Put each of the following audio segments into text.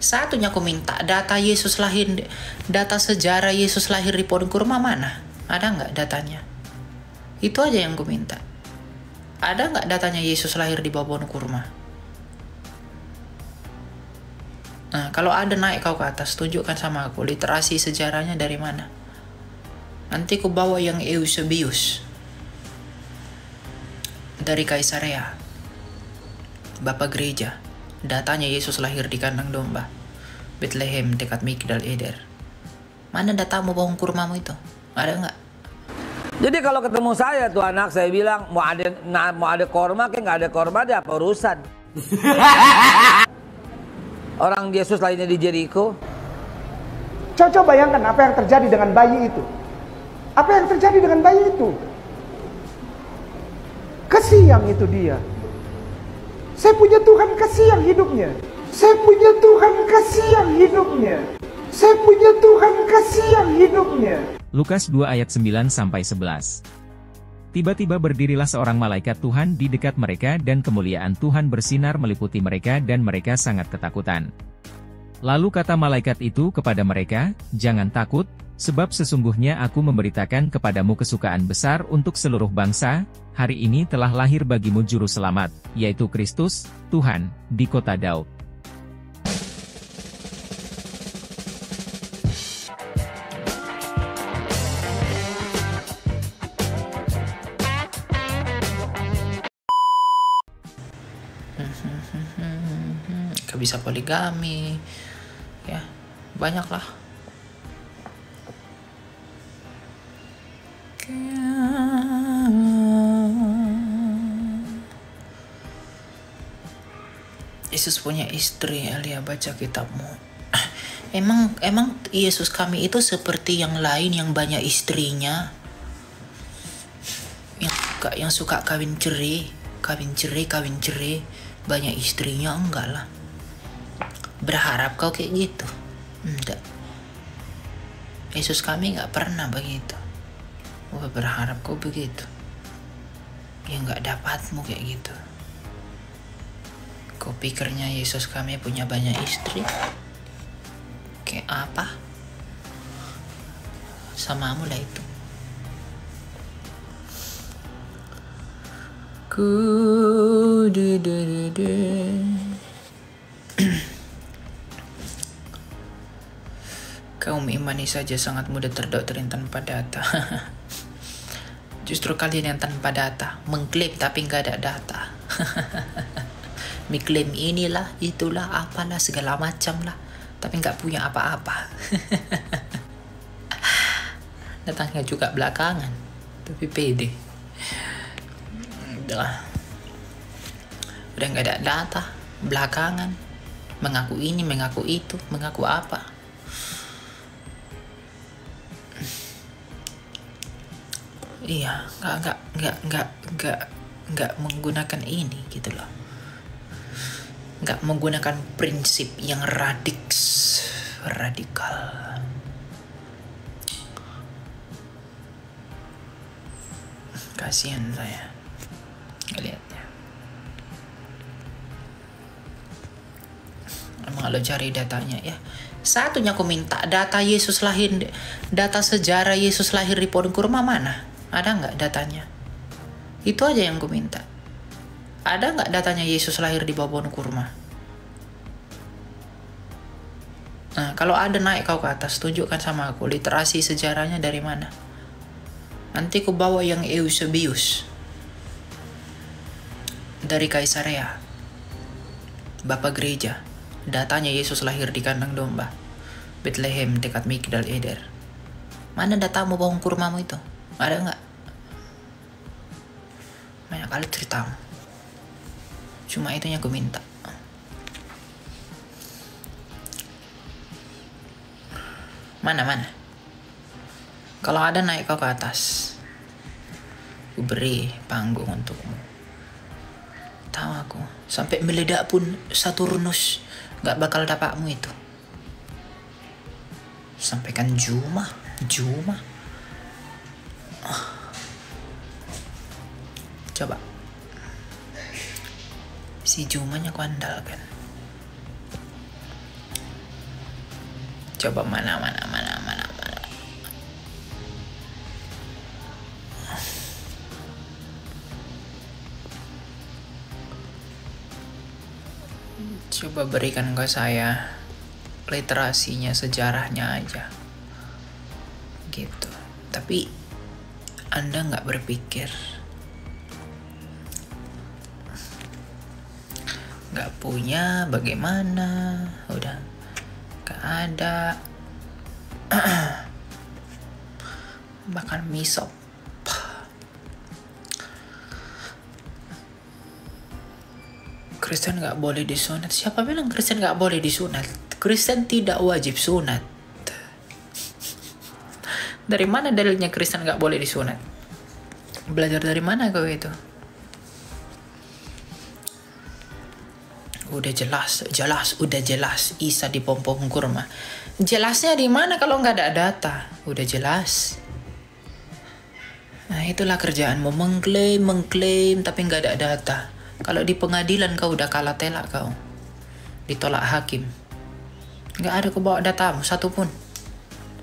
Satunya aku minta data Yesus lahir, data sejarah Yesus lahir di pohon kurma mana? Ada nggak datanya? Itu aja yang aku minta. Ada nggak datanya Yesus lahir di bawah pohon kurma? Nah, kalau ada, naik kau ke atas, tunjukkan sama aku literasi sejarahnya dari mana. Nanti aku bawa yang Eusebius dari Kaisarea, Bapak Gereja. Datanya Yesus lahir di kandang domba Bethlehem dekat Migdal Eder. Mana datamu pohon kurmamu itu? Ada nggak? Jadi kalau ketemu saya tuh anak, saya bilang mau ada korma kayak nggak ada korma, ada apa urusan? Orang Yesus lainnya di Jericho. Coba bayangkan apa yang terjadi dengan bayi itu. Apa yang terjadi dengan bayi itu? Kesiang itu dia. Saya punya Tuhan kesiang hidupnya. Saya punya Tuhan kesiang hidupnya. Saya punya Tuhan kesiang hidupnya. Lukas 2 ayat 9-11. Tiba-tiba berdirilah seorang malaikat Tuhan di dekat mereka dan kemuliaan Tuhan bersinar meliputi mereka dan mereka sangat ketakutan. Lalu kata malaikat itu kepada mereka, "Jangan takut, sebab sesungguhnya aku memberitakan kepadamu kesukaan besar untuk seluruh bangsa. Hari ini telah lahir bagimu juru selamat, yaitu Kristus, Tuhan, di kota Daud." Bisa poligami, ya banyak lah. Yesus punya istri, Alia, baca kitabmu. Emang Yesus kami itu seperti yang lain yang banyak istrinya, yang suka kawin cerai, banyak istrinya? Enggak lah. Berharap kau kayak gitu? Enggak. Yesus kami nggak pernah begitu. Wah, berharap kau begitu. Ya nggak dapatmu kayak gitu. Kau pikirnya Yesus kami punya banyak istri? Kayak apa? Samamu lah itu. Kaum imani saja sangat mudah terdoktrin tanpa data. Justru kalian yang tanpa data, mengklaim tapi nggak ada data. Mengklaim inilah, itulah, apalah, segala macam lah, tapi nggak punya apa-apa. Datangnya juga belakangan, tapi pede. Udah nggak ada data, belakangan, mengaku ini, mengaku itu, mengaku apa. Iya, nggak menggunakan ini gitu loh. Nggak menggunakan prinsip yang radikal. Kasihan saya ngeliatnya. Emang lo cari datanya ya. Satunya aku minta data Yesus lahir, data sejarah Yesus lahir di pohon kurma mana? Ada nggak datanya? Itu aja yang aku minta. Ada nggak datanya Yesus lahir di bawah pohon kurma? Nah, kalau ada, naik kau ke atas, tunjukkan sama aku literasi sejarahnya dari mana. Nanti aku bawa yang Eusebius dari Kaisarea, Bapak Gereja. Datanya Yesus lahir di kandang domba Bethlehem dekat Migdal Eder. Mana datamu pohon kurmamu itu? Ada nggak? Banyak kali ceritamu. Cuma itu yang aku minta. Mana? Kalau ada, naik kau ke atas. Aku beri panggung untukmu. Tahu aku, sampai meledak pun Saturnus nggak bakal dapatmu itu. Sampaikan Juma. Coba. Si Jumanya aku andalkan. Coba mana. Coba berikan ke saya literasinya, sejarahnya aja. Gitu. Tapi Anda nggak berpikir, nggak punya, bagaimana? Udah nggak ada. Makan mie sop. Kristen nggak boleh disunat. Siapa bilang Kristen nggak boleh disunat? Kristen tidak wajib sunat. Dari mana dalilnya Kristen nggak boleh disunat? Belajar dari mana kau itu? Udah jelas Isa di pohon kurma. Jelasnya di mana kalau nggak ada data? Udah jelas. Nah itulah kerjaanmu, mengklaim tapi nggak ada data. Kalau di pengadilan kau udah kalah telak kau. Ditolak hakim. Nggak ada kau bawa datamu satupun.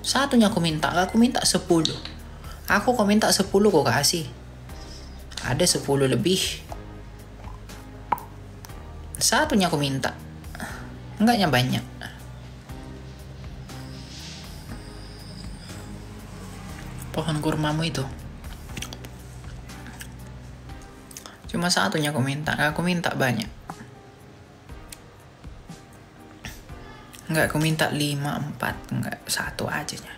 Satunya aku minta 10. Kau minta 10 kau kasih. Ada 10 lebih. Satunya aku minta. Enggaknya banyak. Pohon kurmamu itu. Cuma satunya aku minta, aku minta banyak. Enggak, aku minta 5, 4, enggak, 1 aja nya.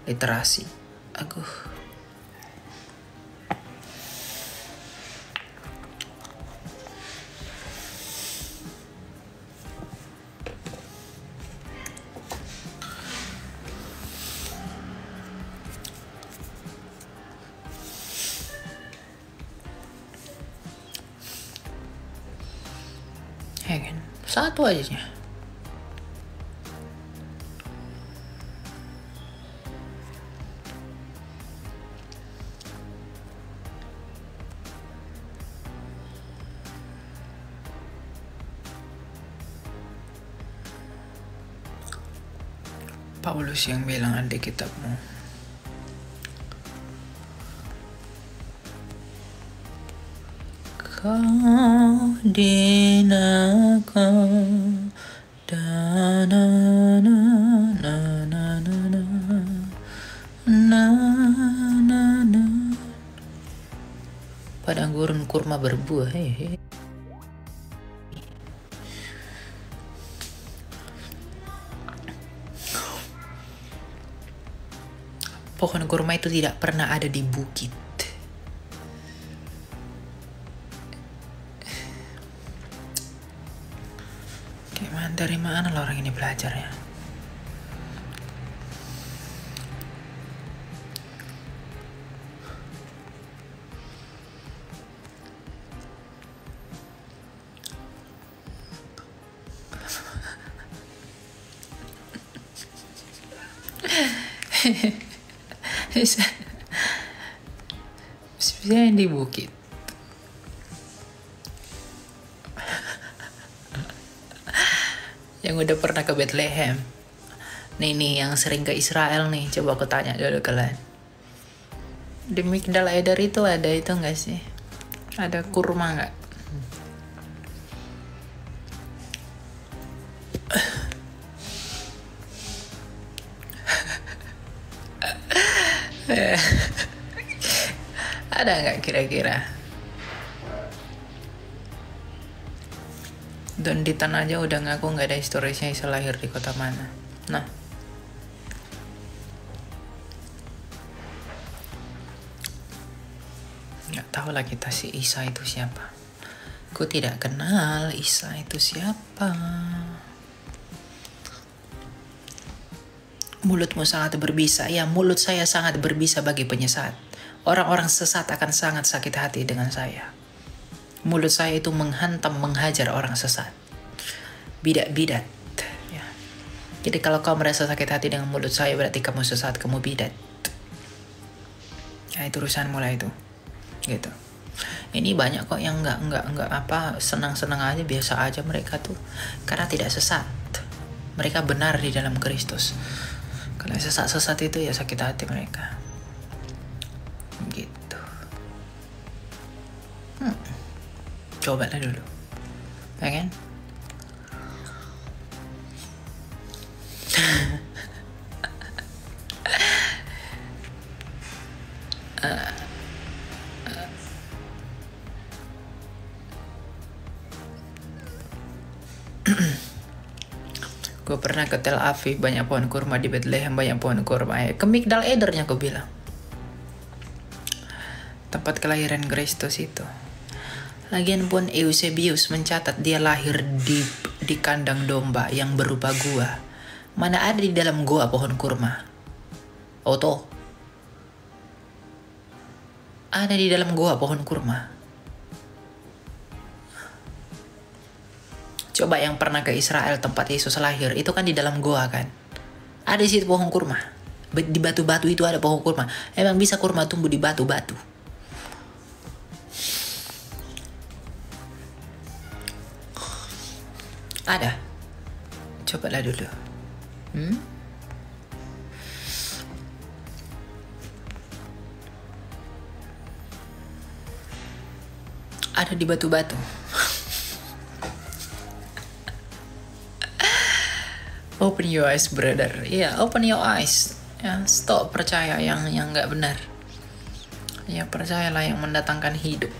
Literasi. Ya kan? 1 aja nya. Paulus yang bilang ada kitabmu. Kau dinakan padang gurun kurma berbuah. Pohon kurma itu tidak pernah ada di bukit. Dari mana lo orang ini belajar ya? Sebenarnya di bukit. Yang udah pernah ke Bethlehem. Nih yang sering ke Israel nih. Coba aku tanya dulu kalian. Di Migdal Eder itu ada itu gak sih? Ada kurma gak? Ada gak kira-kira? Don Ditan aja udah ngaku gak ada historisnya Isa lahir di kota mana. Nah, gak tahu lah kita si Isa itu siapa. Aku tidak kenal Isa itu siapa. Mulutmu sangat berbisa. Ya, mulut saya sangat berbisa bagi penyesat. Orang-orang sesat akan sangat sakit hati dengan saya. Mulut saya itu menghantam, menghajar orang sesat. Bidat-bidat. Ya. Jadi kalau kau merasa sakit hati dengan mulut saya, berarti kamu sesat, kamu bidat. Ya itu urusan mulai itu. Gitu. Ini banyak kok yang enggak senang-senang aja, biasa aja mereka tuh. Karena tidak sesat. Mereka benar di dalam Kristus. Kalau sesat-sesat itu ya sakit hati mereka. Gitu. Cobalah dulu. Ya kan? Gue pernah ke Tel Aviv, banyak pohon kurma. Di Bethlehem banyak pohon kurma. Ke Migdal Edernya gue bilang, tempat kelahiran Kristus itu. Lagian pun Eusebius mencatat dia lahir di kandang domba yang berupa gua. Mana ada di dalam gua pohon kurma? Oto, ada di dalam gua pohon kurma. Coba yang pernah ke Israel tempat Yesus lahir, itu kan di dalam goa kan. Ada di situ pohon kurma. Di batu-batu itu ada pohon kurma. Emang bisa kurma tumbuh di batu-batu? Ada. Cobalah dulu. Ada di batu-batu. Open your eyes, brother. Iya, open your eyes. Ya, stop percaya yang nggak benar. Ya, percayalah yang mendatangkan hidup.